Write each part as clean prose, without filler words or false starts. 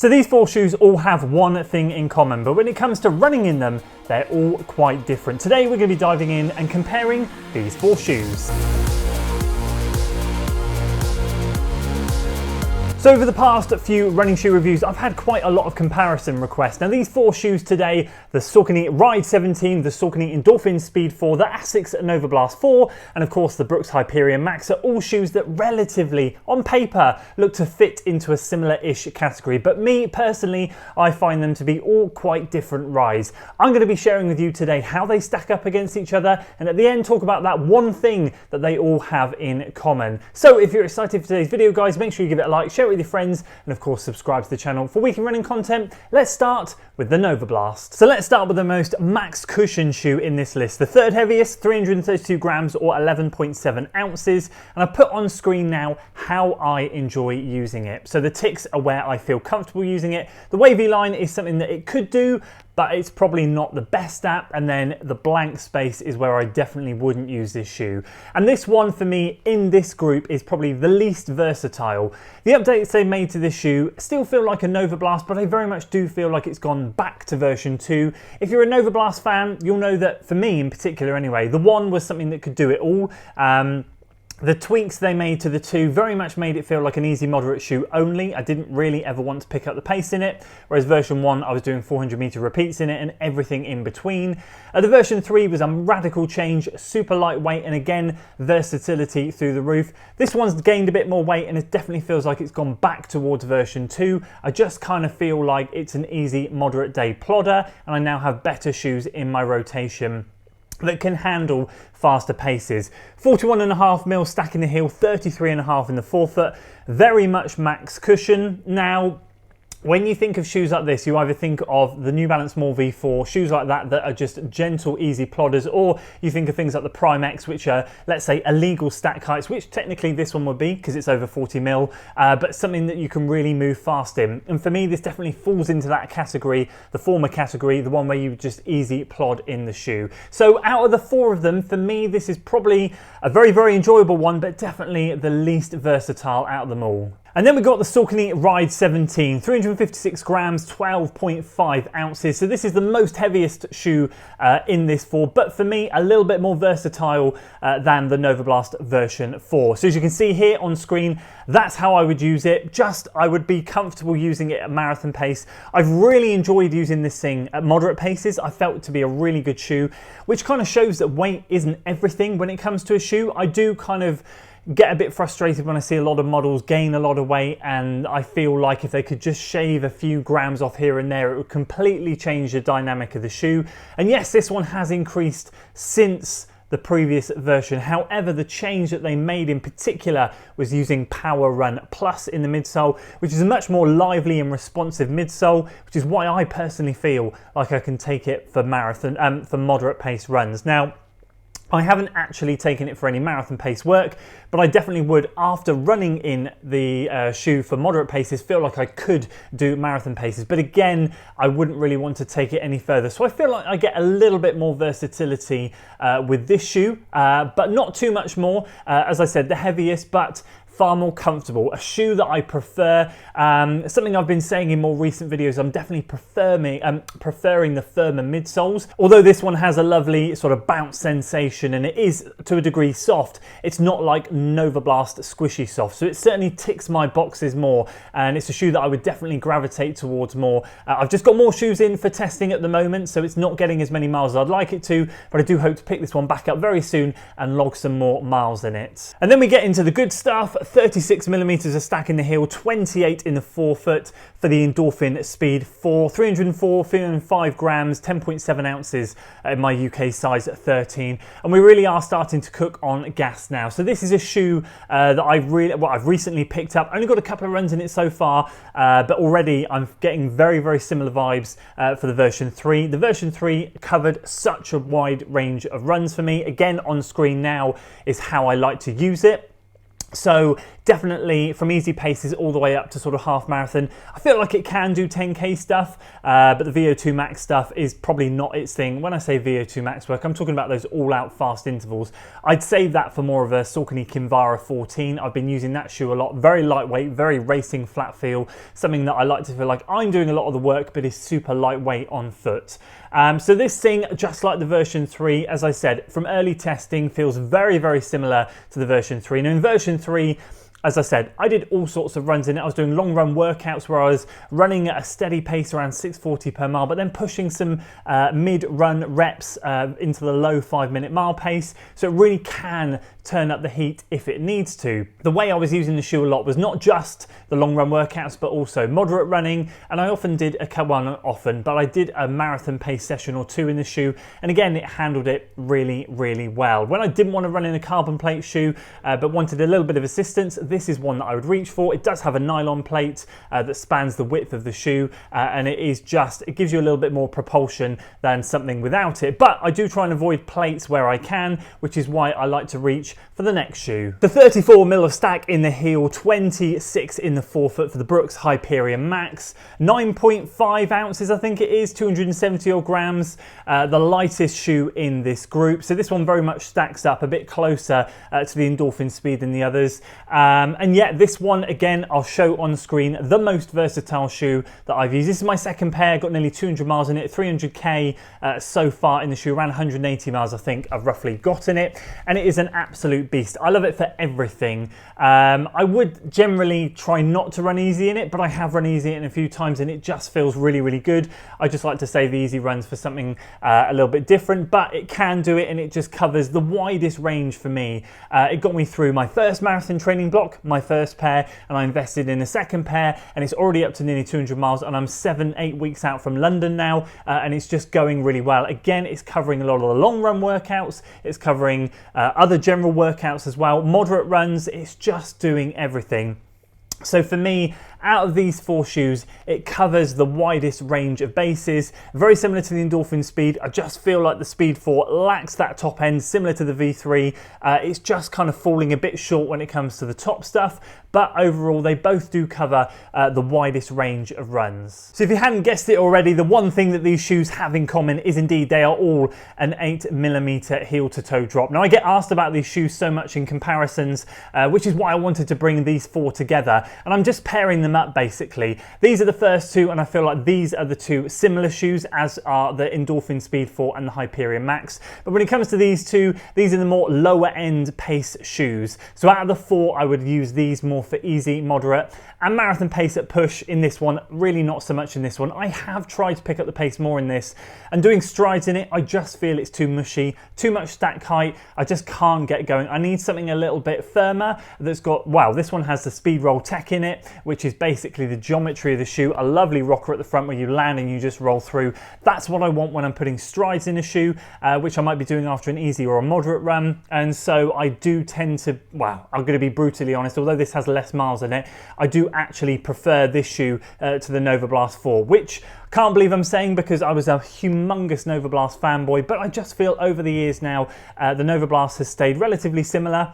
So these four shoes all have one thing in common, but when it comes to running in them, they're all quite different. Today we're going to be diving in and comparing these four shoes. So over the past few running shoe reviews, I've had quite a lot of comparison requests. Now these four shoes today, the Saucony Ride 17, the Saucony Endorphin Speed 4, the Asics Novablast 4, and of course the Brooks Hyperion Max are all shoes that relatively, on paper, look to fit into a similar-ish category. But me, personally, I find them to be all quite different rides. I'm going to be sharing with you today how they stack up against each other, and at the end talk about that one thing that they all have in common. So if you're excited for today's video, guys, make sure you give it a like, share it with your friends, and of course subscribe to the channel for weekly running content. Let's start with the Novablast. So let's start with the most max cushion shoe in this list. The third heaviest, 332 grams or 11.7 ounces. And I've put on screen now how I enjoy using it. So the ticks are where I feel comfortable using it. The wavy line is something that it could do, but it's probably not the best at, and then the blank space is where I definitely wouldn't use this shoe. And this one for me in this group is probably the least versatile. The updates they made to this shoe still feel like a Novablast, but I very much do feel like it's gone back to version 2. If you're a Novablast fan, you'll know that for me in particular anyway, the 1 was something that could do it all. The tweaks they made to the 2 very much made it feel like an easy moderate shoe only. I didn't really ever want to pick up the pace in it, whereas version 1 I was doing 400-meter repeats in it and everything in between. The version 3 was a radical change, super lightweight, and again versatility through the roof. This one's gained a bit more weight and it definitely feels like it's gone back towards version 2. I just kind of feel like it's an easy moderate day plodder, and I now have better shoes in my rotation that can handle faster paces. 41.5mm stack in the heel, 33.5 in the forefoot, very much max cushion. Now, when you think of shoes like this, you either think of the New Balance More V4, shoes like that that are just gentle, easy plodders, or you think of things like the Prime X, which are, let's say, illegal stack heights, which technically this one would be because it's over 40mm, but something that you can really move fast in. And for me, this definitely falls into that category, the former category, the one where you just easy plod in the shoe. So out of the four of them, for me, this is probably a very, very enjoyable one, but definitely the least versatile out of them all. And then we've got the Saucony Ride 17, 356 grams, 12.5 ounces. So this is the most heaviest shoe in this 4, but for me, a little bit more versatile than the Novablast version 4. So as you can see here on screen, that's how I would use it. I would be comfortable using it at marathon pace. I've really enjoyed using this thing at moderate paces. I felt it to be a really good shoe, which kind of shows that weight isn't everything when it comes to a shoe. I do kind of get a bit frustrated when I see a lot of models gain a lot of weight, and I feel like if they could just shave a few grams off here and there, it would completely change the dynamic of the shoe. And yes, this one has increased since the previous version. However, the change that they made in particular was using Power Run Plus in the midsole, which is a much more lively and responsive midsole, which is why I personally feel like I can take it for marathon, for moderate pace runs. Now, I haven't actually taken it for any marathon pace work, but I definitely would, after running in the shoe for moderate paces, feel like I could do marathon paces. But again, I wouldn't really want to take it any further. So I feel like I get a little bit more versatility with this shoe, but not too much more. As I said, the heaviest, but far more comfortable, a shoe that I prefer. Something I've been saying in more recent videos, I'm definitely preferring the firmer midsoles. Although this one has a lovely sort of bounce sensation and it is to a degree soft, it's not like Novablast squishy soft. So it certainly ticks my boxes more, and it's a shoe that I would definitely gravitate towards more. I've just got more shoes in for testing at the moment, so it's not getting as many miles as I'd like it to, but I do hope to pick this one back up very soon and log some more miles in it. And then we get into the good stuff. 36mm a stack in the heel, 28 in the forefoot for the Endorphin Speed 4, 304.5 grams, 10.7 ounces in my UK size at 13. And we really are starting to cook on gas now. So this is a shoe that I've recently picked up. Only got a couple of runs in it so far, but already I'm getting very, very similar vibes for the version 3. The version 3 covered such a wide range of runs for me. Again, on screen now is how I like to use it. So definitely from easy paces all the way up to sort of half marathon. I feel like it can do 10k stuff, but the VO2 max stuff is probably not its thing. When I say VO2 max work, I'm talking about those all-out fast intervals. I'd save that for more of a Saucony Kinvara 14. I've been using that shoe a lot. Very lightweight, very racing flat feel, something that I like to feel like I'm doing a lot of the work, but is super lightweight on foot. So this thing, just like the version 3, as I said, from early testing, feels very, very similar to the version 3. Now in version 3, as I said, I did all sorts of runs in it. I was doing long run workouts where I was running at a steady pace around 640 per mile, but then pushing some mid-run reps into the low 5-minute mile pace. So it really can turn up the heat if it needs to. The way I was using the shoe a lot was not just the long run workouts, but also moderate running. And I often did but I did a marathon pace session or two in the shoe. And again, it handled it really, really well. When I didn't want to run in a carbon plate shoe, but wanted a little bit of assistance, this is one that I would reach for. It does have a nylon plate that spans the width of the shoe, and it gives you a little bit more propulsion than something without it. But I do try and avoid plates where I can, which is why I like to reach for the next shoe. The 34mm of stack in the heel, 26 in the forefoot for the Brooks Hyperion Max, 9.5 ounces I think it is, 270 odd grams, the lightest shoe in this group. So this one very much stacks up a bit closer to the Endorphin Speed than the others. And yet this one, again, I'll show on screen, the most versatile shoe that I've used. This is my second pair, got nearly 200 miles in it, 300k so far in the shoe, around 180 miles I think I've roughly got in it, and it is an absolute beast. I love it for everything. I would generally try not to run easy in it, but I have run easy in it a few times and it just feels really, really good. I just like to save the easy runs for something a little bit different, but it can do it and it just covers the widest range for me. It got me through my first marathon training block, my first pair, and I invested in a second pair, and it's already up to nearly 200 miles and I'm 7-8 weeks out from London now, and it's just going really well. Again, it's covering a lot of the long run workouts, it's covering other general workouts as well, moderate runs, it's just doing everything. So for me, out of these four shoes, it covers the widest range of bases. Very similar to the Endorphin Speed. I just feel like the Speed 4 lacks that top end, similar to the V3. It's just kind of falling a bit short when it comes to the top stuff, but overall they both do cover the widest range of runs. So if you hadn't guessed it already, the one thing that these shoes have in common is indeed they are all an 8mm heel to toe drop. Now I get asked about these shoes so much in comparisons, which is why I wanted to bring these four together, and I'm just pairing them up basically. These are the first two, and I feel like these are the two similar shoes, as are the Endorphin Speed 4 and the Hyperion Max. But when it comes to these two, these are the more lower end pace shoes. So out of the four, I would use these more for easy, moderate, and marathon pace at push in this one. Really not so much in this one. I have tried to pick up the pace more in this, and doing strides in it, I just feel it's too mushy, too much stack height. I just can't get going. I need something a little bit firmer that's got, wow, this one has the Speed Roll Tech in it, which is basically the geometry of the shoe, a lovely rocker at the front where you land and you just roll through. That's what I want when I'm putting strides in a shoe, which I might be doing after an easy or a moderate run. And so I do tend to, well, I'm going to be brutally honest, although this has less miles in it, I do actually prefer this shoe to the Novablast 4, which can't believe I'm saying because I was a humongous Novablast fanboy, but I just feel over the years now, the Novablast has stayed relatively similar.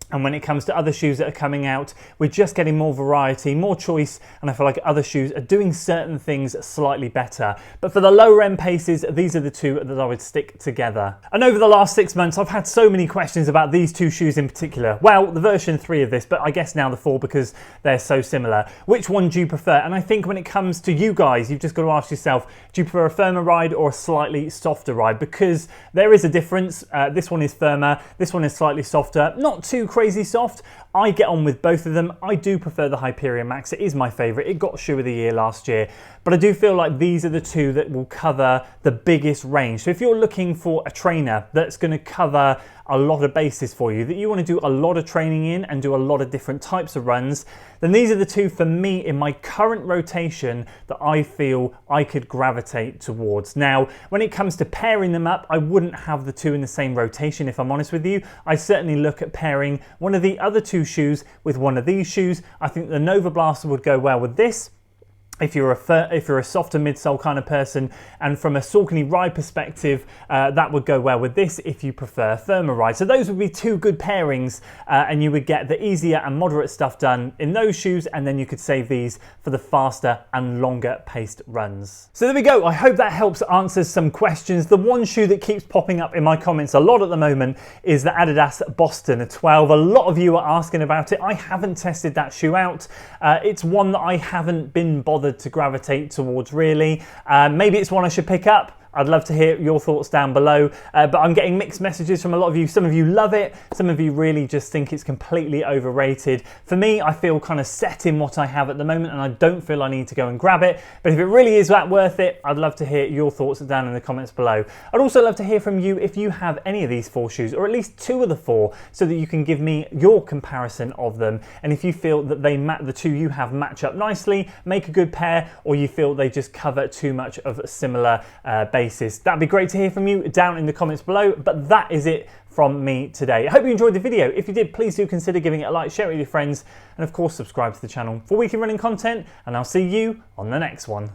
And when it comes to other shoes that are coming out, we're just getting more variety, more choice, and I feel like other shoes are doing certain things slightly better. But for the lower end paces, these are the two that I would stick together. And over the last 6 months, I've had so many questions about these two shoes in particular. Well, the version 3 of this, but I guess now the 4 because they're so similar. Which one do you prefer? And I think when it comes to you guys, you've just got to ask yourself, do you prefer a firmer ride or a slightly softer ride? Because there is a difference. This one is firmer, this one is slightly softer, not too crazy soft. I get on with both of them. I do prefer the Hyperion Max. It is my favorite. It got shoe of the year last year, but I do feel like these are the two that will cover the biggest range. So if you're looking for a trainer that's going to cover a lot of bases for you, that you want to do a lot of training in and do a lot of different types of runs, then these are the two for me in my current rotation that I feel I could gravitate towards. Now, when it comes to pairing them up, I wouldn't have the two in the same rotation, if I'm honest with you. I certainly look at pairing one of the other two shoes with one of these shoes. I think the Novablast would go well with this. if you're a softer midsole kind of person, and from a Saucony Ride perspective, that would go well with this if you prefer firmer ride. So those would be two good pairings, and you would get the easier and moderate stuff done in those shoes, and then you could save these for the faster and longer paced runs. So there we go. I hope that helps answer some questions. The one shoe that keeps popping up in my comments a lot at the moment is the Adidas Boston 12. A lot of you are asking about it. I haven't tested that shoe out. It's one that I haven't been bothered to gravitate towards really. Maybe it's one I should pick up. I'd love to hear your thoughts down below, but I'm getting mixed messages from a lot of you. Some of you love it, some of you really just think it's completely overrated. For me, I feel kind of set in what I have at the moment, and I don't feel I need to go and grab it, but if it really is that worth it, I'd love to hear your thoughts down in the comments below. I'd also love to hear from you if you have any of these 4 shoes, or at least 2 of the 4, so that you can give me your comparison of them, and if you feel that the 2 you have match up nicely, make a good pair, or you feel they just cover too much of a similar basis. That'd be great to hear from you down in the comments below, but that is it from me today. I hope you enjoyed the video. If you did, please do consider giving it a like, share it with your friends, and of course subscribe to the channel for weekly running content, and I'll see you on the next one.